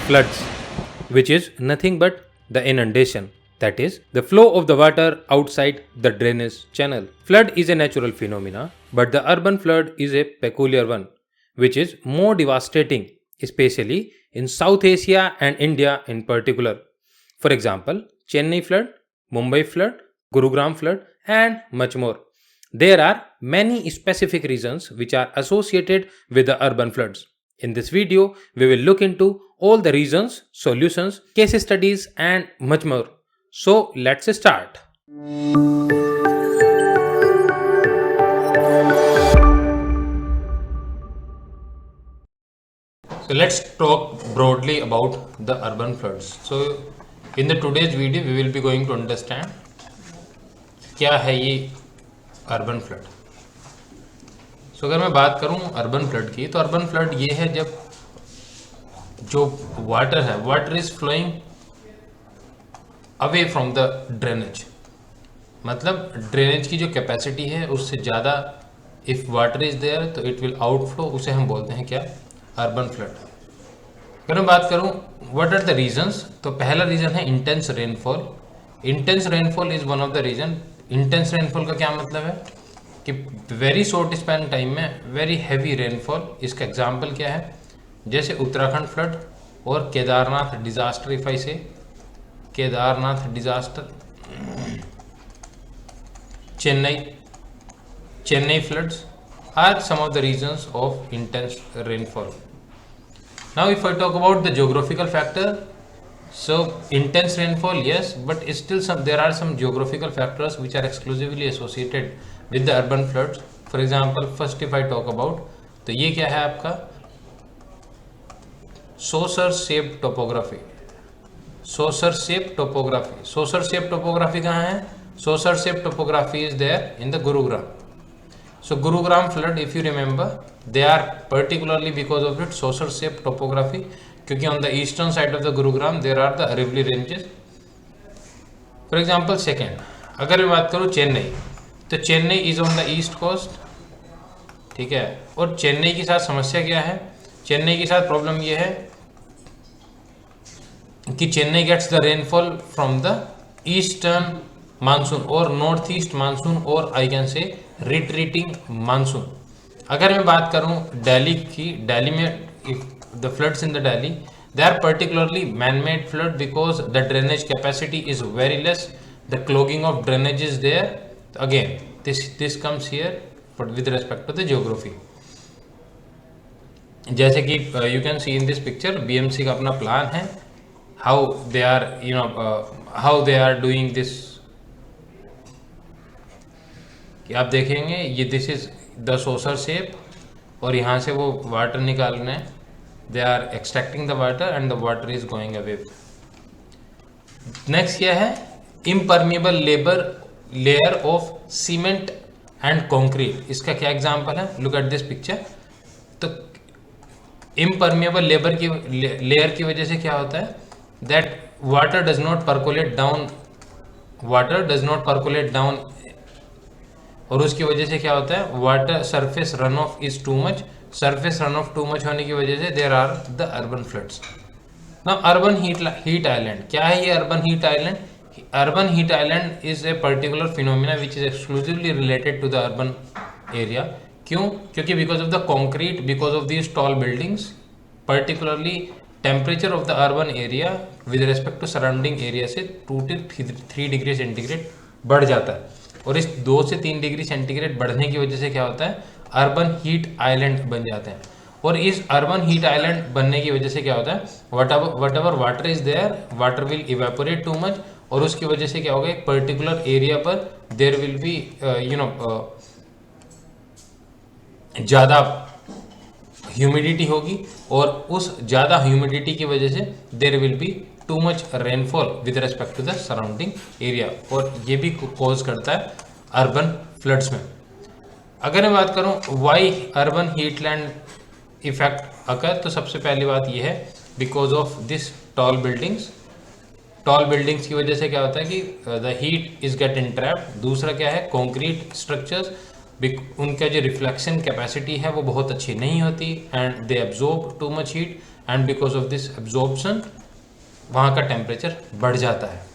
floods, which is nothing but the inundation. That is, the flow of the water outside the drainage channel. Flood is a natural phenomena, but the urban flood is a peculiar one, which is more devastating, especially in South Asia and India in particular. For example, Chennai flood, Mumbai flood, Gurugram flood, and much more. There are many specific reasons which are associated with the urban floods. In this video, we will look into all the reasons, solutions, case studies, and much more. So, let's start. So, let's talk broadly about the urban floods. So, in the today's video, we will be going to understand क्या है ये urban flood. सो अगर मैं बात करूं urban flood की, तो urban flood ये है जब जो वाटर है, water is flowing away from the drainage. मतलब ड्रेनेज की जो कैपेसिटी है उससे ज़्यादा इफ़ वाटर इज देयर तो इट विल आउटफ्लो. उसे हम बोलते हैं क्या? Urban flood. अगर मैं बात करूं व्हाट आर द रीजंस, तो पहला रीज़न है intense rainfall. Intense rainfall is one of the reason. Intense rainfall का क्या मतलब है कि वेरी शॉर्ट स्पैन टाइम में वेरी हैवी रेनफॉल. इसका एग्जांपल क्या है? जैसे उत्तराखंड फ्लड और Kedarnath disaster. If I say Kedarnath disaster, Chennai floods are some of the reasons of intense rainfall. Now if I talk about the geographical factor, so intense rainfall, yes, but still there are some geographical factors which are exclusively associated with the urban floods. For example, first if I talk about, तो ये क्या है आपका? saucer shaped topography. saucer shaped topography. saucer shaped topography कहाँ है? saucer shaped topography is there in the Gurugram. So Gurugram flood, if you remember, they are particularly because of its saucer shaped topography, क्योंकि on the eastern side of the Gurugram there are the Aravalli ranges. For example second, अगर मैं बात करूँ चेन्नई, तो Chennai is on the east coast. ठीक है, और चेन्नई के साथ समस्या क्या है? चेन्नई के साथ प्रॉब्लम ये है कि Chennai gets the rainfall from the eastern monsoon और नॉर्थ ईस्ट मानसून और I can say retreating monsoon. अगर मैं बात करूँ दिल्ली की, दिल्ली में the floods in the Delhi, they are particularly man-made flood because the drainage capacity is very less. The clogging of drainage is there. Again, this comes here, but with respect to the geography. जैसे कि you can see in this picture, BMC का अपना plan है, how they are, how they are doing this. कि आप देखेंगे ये this is the saucer shape, और यहाँ से वो वाटर निकालना है. They are extracting the water and the water is going away. Next क्या है? Impermeable layer of cement and concrete. इसका क्या एग्जाम्पल है? Look at this picture. तो impermeable layer की वजह से क्या होता है? That water does not percolate down. Water does not percolate down. और उसकी वजह से क्या होता है? Water surface run off is too much. Surface run off too much होने की वजह से there are the urban floods. Now urban heat island क्या है? ये urban heat island, urban heat island is a particular phenomena which is exclusively related to the urban area. क्यों? क्योंकि because of the concrete, because of these tall buildings, particularly temperature of the urban area with respect to surrounding area से 2 से 3 degree centigrade बढ़ जाता है. और इस 2 से 3 डिग्री सेंटीग्रेड बढ़ने की वजह से क्या होता है? अर्बन हीट आइलैंड बन जाते हैं. और इस अर्बन हीट आइलैंड बनने की वजह से क्या होता है? Whatever water is there, water will evaporate too much, और उसकी वजह से क्या होगा? एक पर्टिकुलर एरिया पर देर विल बी ज़्यादा ह्यूमिडिटी होगी, और उस ज़्यादा ह्यूमिडिटी की वजह से there will be too much rainfall with respect to the surrounding area, और ये भी कॉज करता है अर्बन फ्लड्स में. अगर मैं बात करूं वाई अर्बन हीटलैंड इफेक्ट अकर, तो सबसे पहली बात यह है because of this tall buildings. Tall buildings की वजह से क्या होता है कि द हीट इज गेट इंट्रैप्ड. दूसरा क्या है? कॉन्क्रीट स्ट्रक्चर्स, उनका जो रिफ्लेक्शन कैपेसिटी है वो बहुत अच्छी नहीं होती, and they absorb too much heat and because of this absorption वहाँ का टेम्परेचर बढ़ जाता है।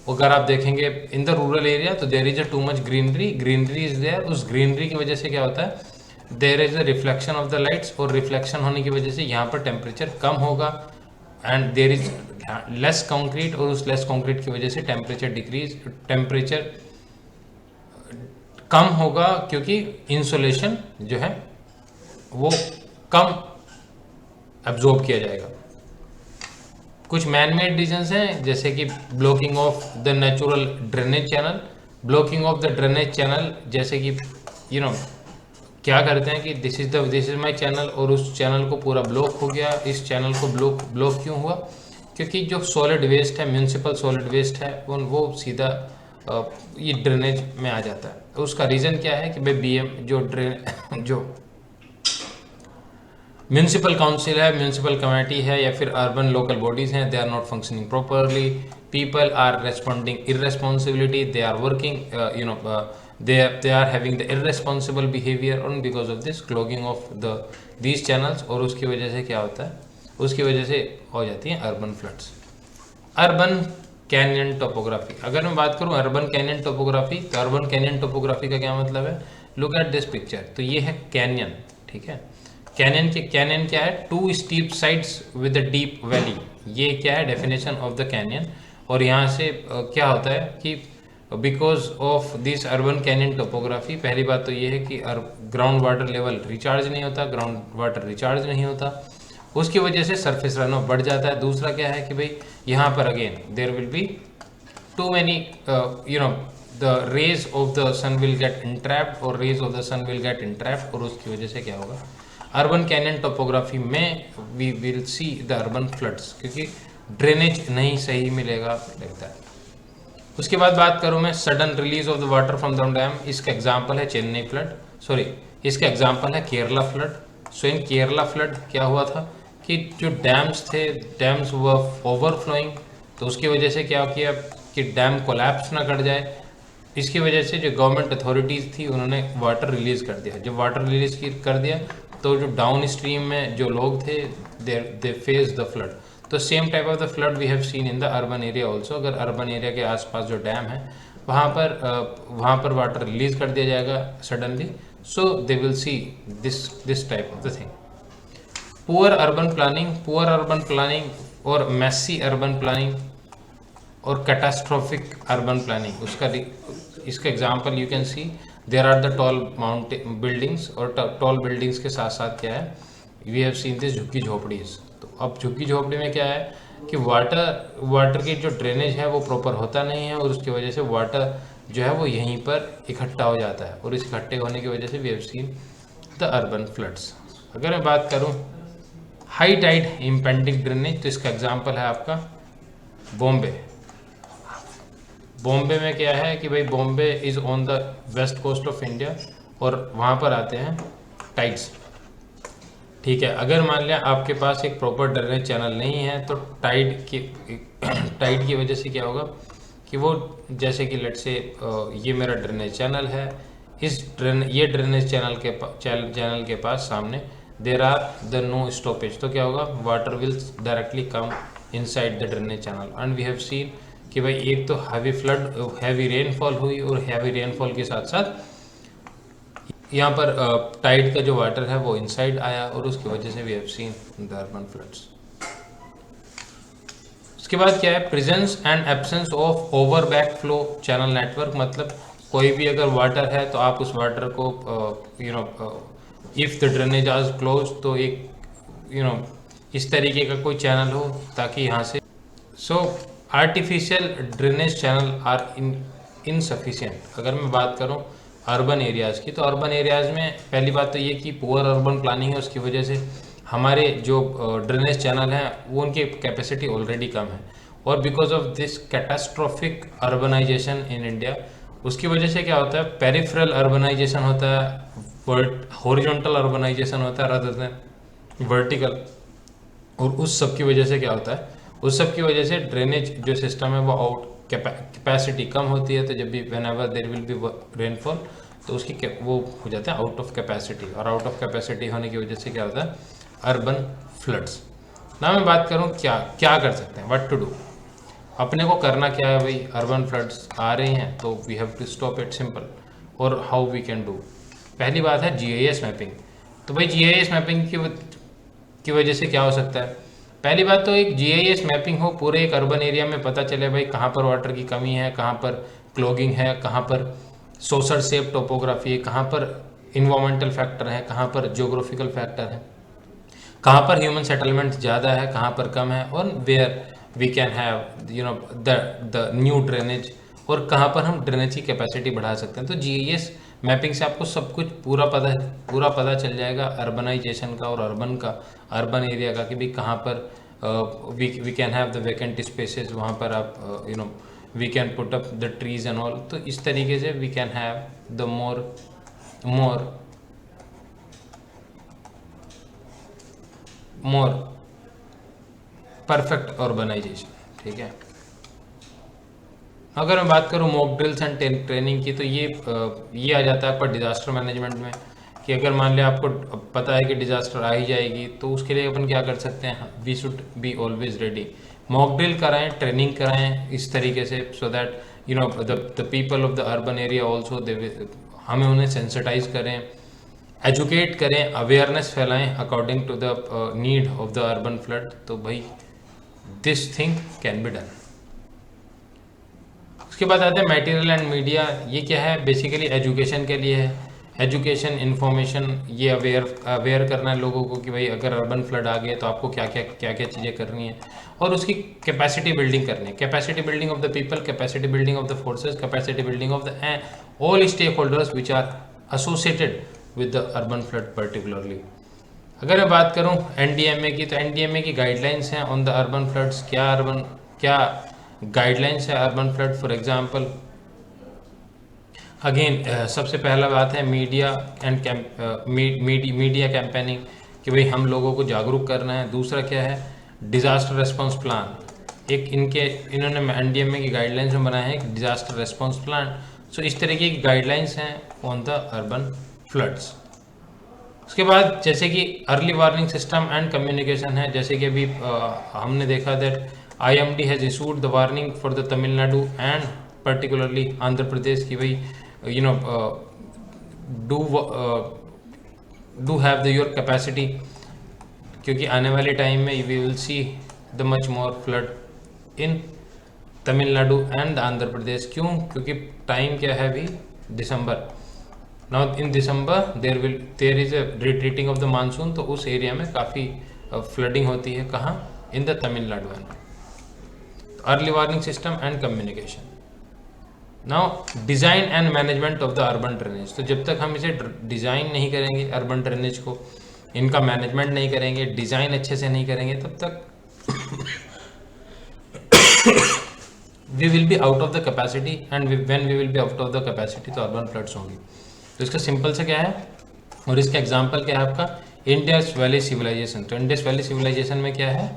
अगर आप देखेंगे इन द रूरल एरिया तो there is a too much greenery is there, उस ग्रीनरी की वजह से क्या होता है, there is a reflection of the lights, और रिफ्लेक्शन होने की वजह से यहाँ पर टेम्परेचर कम होगा, and there is less concrete, और उस लेस कंक्रीट की वजह से टेम्परेचर कम होगा, क्योंकि इंसुलेशन जो है वो कम एब्जॉर्ब किया जाएगा। कुछ मैन मेड रीजंस हैं, जैसे कि blocking of the natural drainage channel. Blocking of the drainage channel जैसे कि क्या करते हैं कि दिस इज माय चैनल, और उस चैनल को पूरा ब्लॉक हो गया। इस चैनल को ब्लॉक क्यों हुआ, क्योंकि जो सॉलिड वेस्ट है, म्यूनसिपल सॉलिड वेस्ट है, वो सीधा ये ड्रेनेज में आ जाता है। तो उसका रीज़न क्या है कि भाई बीएम जो म्यूनसिपल काउंसिल है, म्यूनसिपल कमेटी है, या फिर अर्बन लोकल बॉडीज हैं, they are not functioning properly, people are responding irresponsibility, they are working they are having the irresponsible behavior on because of this clogging of these channels, और उसकी वजह से क्या होता है, उसकी वजह से हो जाती हैं urban floods. Urban canyon topography, अगर मैं बात करूं अर्बन कैनियन टोपोग्राफी, तो अर्बन कैनियन टोपोग्राफी का क्या मतलब है, लुक एट दिस पिक्चर। तो ये है कैनियन, ठीक है। कैनियन क्या है, two steep sides with a deep valley, ये क्या है डेफिनेशन ऑफ द कैनियन। और यहाँ से क्या होता है कि because of this urban canyon topography, पहली बात तो ये है कि ग्राउंड वाटर लेवल रिचार्ज नहीं होता, ग्राउंड वाटर रिचार्ज नहीं होता, उसकी वजह से सरफेस रन ऑफ बढ़ जाता है। दूसरा क्या है कि भाई यहाँ पर again there will be too many the rays of the sun will get entrapped, और rays of the sun will get entrapped, और उसकी वजह से क्या होगा, अर्बन कैनियन टोपोग्राफी में we will see the urban floods, क्योंकि ड्रेनेज नहीं सही मिलेगा लगता है। उसके बाद बात करूं मैं sudden release of the water from the dam, इसका एग्जांपल है चेन्नई फ्लड, सॉरी इसका एग्जांपल है केरला फ्लड। सो इन केरला फ्लड क्या हुआ था कि जो डैम्स थे, डैम्स वर ओवरफ्लोइंग, तो उसकी वजह से क्या किया कि डैम कोलैप्स ना कर जाए, इसकी वजह से जो गवर्नमेंट अथॉरिटीज़ थी उन्होंने वाटर रिलीज़ कर दिया। जब वाटर रिलीज कर दिया तो जो डाउन स्ट्रीम में जो लोग थे दे फेस द फ्लड। तो same type of the flood we have seen in the urban area also. अगर अर्बन एरिया के आसपास जो डैम है वहाँ पर वाटर रिलीज कर दिया जाएगा suddenly, so they will see this type of the thing. Poor urban planning और मैसी अर्बन प्लानिंग और कैटास्ट्रोफिक अर्बन प्लानिंग, इसका example you can see there are the tall mountain buildings, और tall buildings के साथ साथ क्या है, we have seen this झुग्गी झोपड़ीज। तो अब झुग्गी झोपड़ी में क्या है कि वाटर की जो ड्रेनेज है वो प्रॉपर होता नहीं है, और उसकी वजह से वाटर जो है वो यहीं पर इकट्ठा हो जाता है, और इस इकट्ठे होने की वजह से we have seen the urban floods. अगर मैं बात करूँ हाई टाइड इम्पेंडिंग ड्रेनेज, तो इसका एग्जाम्पल है आपका बॉम्बे। बॉम्बे में क्या है कि भाई Bombay is on the west coast of India, और वहाँ पर आते हैं टाइड्स, ठीक है। अगर मान लिया आपके पास एक प्रॉपर ड्रेनेज चैनल नहीं है, तो टाइड की वजह से क्या होगा कि वो जैसे कि लेट से ये मेरा ड्रेनेज चैनल है, ये ड्रेनेज चैनल के पास सामने there are the no stoppage, तो क्या होगा, water will directly come inside the drainage channel. And we have seen कि भाई एक तो हैवी रेनफॉल हुई, और हैवी रेनफॉल के साथ साथ यहाँ पर टाइड का जो वाटर है वो इनसाइड आया, और उसकी वजह से we have seen the urban floods. उसके बाद क्या है, presence and absence of over back flow channel network, मतलब कोई भी अगर वाटर है तो आप उस वाटर को if the drainage are close, तो एक इस तरीके का कोई चैनल हो ताकि यहाँ से artificial drainage channel are insufficient. अगर मैं बात करूँ अर्बन एरियाज़ की, तो अर्बन एरियाज़ में पहली बात तो ये कि पुअर अर्बन प्लानिंग है, उसकी वजह से हमारे जो ड्रेनेज चैनल हैं वो उनकी कैपेसिटी ऑलरेडी कम है, और because of this catastrophic urbanization in India, उसकी वजह से क्या होता है, पेरिफेरल अर्बनाइजेशन होता है, हॉरिजॉन्टल अर्बनाइजेशन होता है रादर देन वर्टिकल, और उस सब की वजह से क्या होता है, उस सब की वजह से ड्रेनेज जो सिस्टम है वो आउट कैपेसिटी कम होती है। तो जब भी when ever there will B rainfall, तो उसकी वो हो जाता है आउट ऑफ कैपेसिटी, और आउट ऑफ कैपेसिटी होने की वजह से क्या होता है, अर्बन फ्लड्स। ना मैं बात करूँ क्या क्या कर सकते हैं, व्हाट टू डू। अपने को करना क्या है भाई, अर्बन फ्लड्स आ रहे हैं तो we have to stop it, simple. और हाउ वी कैन डू, पहली बात है जीआईएस मैपिंग। तो भाई जीआईएस मैपिंग की वजह से क्या हो सकता है, पहली बात तो एक जीआईएस मैपिंग हो पूरे एक अर्बन एरिया में, पता चले भाई कहाँ पर वाटर की कमी है, कहाँ पर क्लॉगिंग है, कहाँ पर सोशल सेफ टोपोग्राफी है, कहाँ पर इन्वायरमेंटल फैक्टर है, कहाँ पर जियोग्राफिकल फैक्टर है, कहाँ पर ह्यूमन सेटलमेंट ज़्यादा है, कहाँ पर कम है, और where we can have the new drainage, और कहाँ पर हम ड्रेनेज की कैपेसिटी बढ़ा सकते हैं। तो जीआईएस मैपिंग से आपको सब कुछ पूरा पता चल जाएगा अर्बनाइजेशन का और अर्बन एरिया का, कि भाई कहाँ पर we can have the vacant spaces, वहाँ पर आप we can put up the trees and all. तो इस तरीके से we can have the more perfect organization, ठीक है। अगर मैं बात करूँ मॉक ड्रिल्स एंड ट्रेनिंग की, तो ये आ जाता है आपका डिजास्टर मैनेजमेंट में, कि अगर मान लिया आपको पता है कि डिजास्टर आ ही जाएगी, तो उसके लिए अपन क्या कर सकते हैं, we should be always ready. Mock drill कराएं, ट्रेनिंग कराएं इस तरीके से, so that the people of the urban area also हमें उन्हें सेंसिटाइज करें, एजुकेट करें, अवेयरनेस फैलाएं according to the need of the urban flood. तो भाई this thing can be done. उसके बाद आते हैं मटेरियल एंड मीडिया। ये क्या है, बेसिकली एजुकेशन के लिए है, एजुकेशन इन्फॉर्मेशन, ये अवेयर करना है लोगों को कि भाई अगर अर्बन फ्लड आ गए तो आपको क्या क्या चीज़ें करनी है, और उसकी कैपेसिटी बिल्डिंग करनी है, capacity building of the people, capacity building of the forces, capacity building of the all stakeholders which are associated with the urban flood particularly. अगर मैं बात करूं एनडीएमए की, तो एनडीएमए की गाइडलाइंस हैं ऑन द अर्बन फ्लड्स। क्या guidelines है urban flood, for example again सबसे पहला बात है मीडिया एंड मीडिया कैंपेनिंग, कि भाई हम लोगों को जागरूक करना है। दूसरा क्या है, डिज़ास्टर रेस्पॉन्स प्लान, एक इन्होंने एनडीएमए की गाइडलाइंस में बनाया है डिज़ास्टर रेस्पॉन्स प्लान। सो इस तरीके की गाइडलाइंस हैं ऑन द अर्बन फ्लड्स। उसके बाद जैसे कि early warning system and communication है, जैसे कि अभी हमने देखा that IMD has issued the warning for the Tamil Nadu and particularly Andhra Pradesh की भाई do have the your capacity, क्योंकि आने वाले टाइम में we will see the much more flood in Tamil Nadu and Andhra Pradesh. क्यों, क्योंकि टाइम क्या है अभी, दिसंबर। Now in December there is a retreating of the monsoon, तो उस एरिया में काफ़ी फ्लडिंग होती है, कहाँ, in the Tamil Nadu and. Early warning system and communication. Now design and management of the urban drainage. तो जब तक हम इसे डिज़ाइन नहीं करेंगे अर्बन ड्रेनेज को, इनका मैनेजमेंट नहीं करेंगे, डिज़ाइन अच्छे से नहीं करेंगे, तब तक we will be out of the capacity, and when we will be out of the capacity तो अर्बन फ्लड्स होंगी। तो इसका सिंपल से क्या है, और इसका एग्जांपल क्या है आपका, इंडस वैली सिविलाइजेशन। तो इंडस वैली सिविलाइजेशन में क्या है,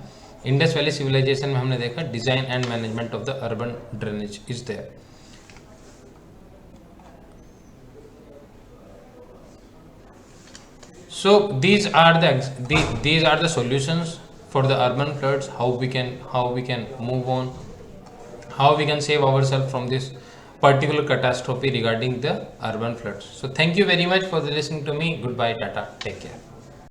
इंडस वैली सिविलाइजेशन में हमने देखा design and management of the urban drainage is there. So these are the solutions for the urban floods, how we can move on, how we can save ourselves from this particular catastrophe regarding the urban floods. So thank you very much for listening to me. Goodbye, tata, take care.